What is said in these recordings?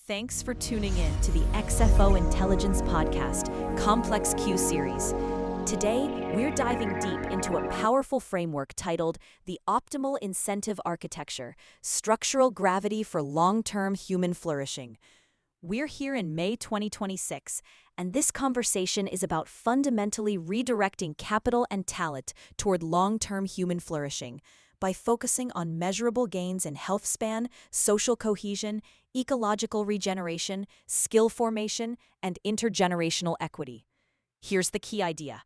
Thanks for tuning in to the XFO Intelligence podcast, Complex Q series. Today, we're diving deep into a powerful framework titled The Optimal Incentive Architecture, Structural Gravity for Long-Term Human Flourishing. We're here in May 2026, and this conversation is about fundamentally redirecting capital and talent toward long-term human flourishing by focusing on measurable gains in health span, social cohesion, ecological regeneration, skill formation, and intergenerational equity. Here's the key idea.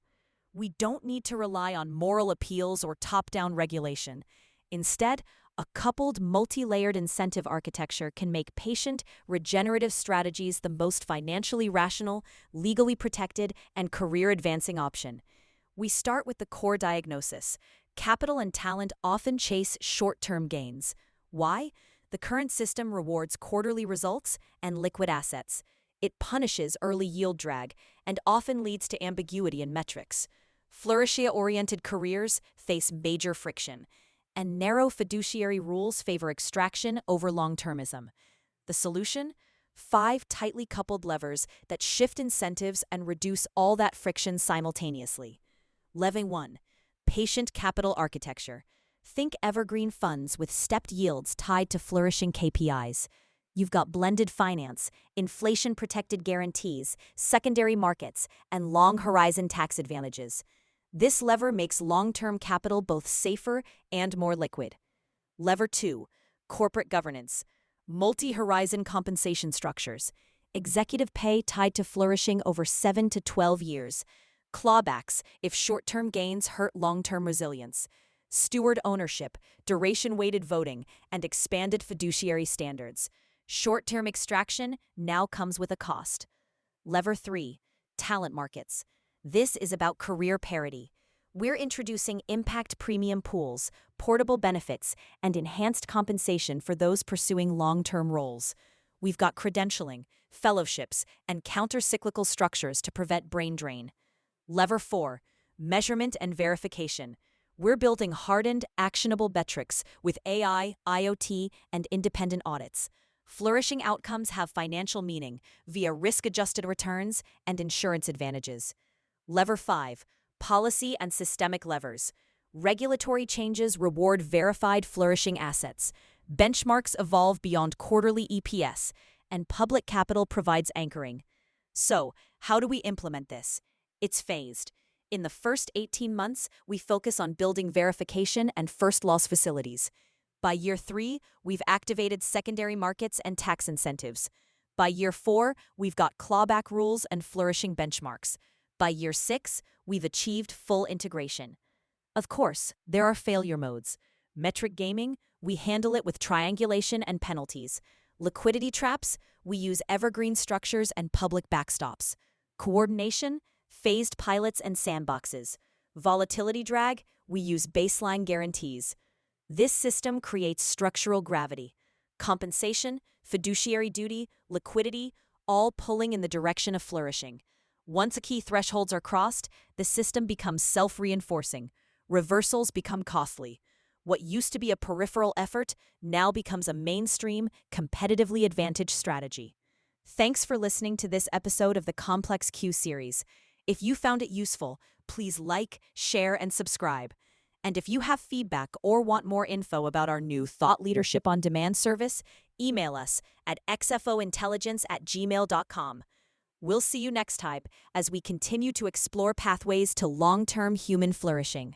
We don't need to rely on moral appeals or top-down regulation. Instead, a coupled, multi-layered incentive architecture can make patient, regenerative strategies the most financially rational, legally protected, and career-advancing option. We start with the core diagnosis. Capital and talent often chase short-term gains. Why? The current system rewards quarterly results and liquid assets. It punishes early yield drag and often leads to ambiguity in metrics. Flourishing-oriented careers face major friction, and narrow fiduciary rules favor extraction over long-termism. The solution? 5 tightly coupled levers that shift incentives and reduce all that friction simultaneously. Lever 1. Patient capital architecture. Think evergreen funds with stepped yields tied to flourishing KPIs. You've got blended finance, inflation-protected guarantees, secondary markets, and long-horizon tax advantages. This lever makes long-term capital both safer and more liquid. Lever 2. Corporate governance. Multi-horizon compensation structures. Executive pay tied to flourishing over 7 to 12 years. Clawbacks if short-term gains hurt long-term resilience. Steward ownership, duration-weighted voting, and expanded fiduciary standards. Short-term extraction now comes with a cost. Lever 3. Talent markets. This is about career parity. We're introducing impact premium pools, portable benefits, and enhanced compensation for those pursuing long-term roles. We've got credentialing, fellowships, and counter-cyclical structures to prevent brain drain. Lever 4. Measurement and verification. We're building hardened, actionable metrics with AI, IoT, and independent audits. Flourishing outcomes have financial meaning via risk-adjusted returns and insurance advantages. Lever 5. Policy and systemic levers. Regulatory changes reward verified flourishing assets. Benchmarks evolve beyond quarterly EPS, and public capital provides anchoring. So, how do we implement this? It's phased. In the first 18 months, we focus on building verification and first loss facilities. By year 3, we've activated secondary markets and tax incentives. By year 4, we've got clawback rules and flourishing benchmarks. By year 6, we've achieved full integration. Of course, there are failure modes. Metric gaming, we handle it with triangulation and penalties. Liquidity traps, we use evergreen structures and public backstops. Coordination, phased pilots and sandboxes. Volatility drag, we use baseline guarantees. This system creates structural gravity. Compensation, fiduciary duty, liquidity, all pulling in the direction of flourishing. Once key thresholds are crossed, the system becomes self-reinforcing. Reversals become costly. What used to be a peripheral effort now becomes a mainstream, competitively advantaged strategy. Thanks for listening to this episode of the Complex Q series. If you found it useful, please like, share, and subscribe. And if you have feedback or want more info about our new Thought Leadership on Demand service, email us at xfointelligence@gmail.com. We'll see you next time as we continue to explore pathways to long-term human flourishing.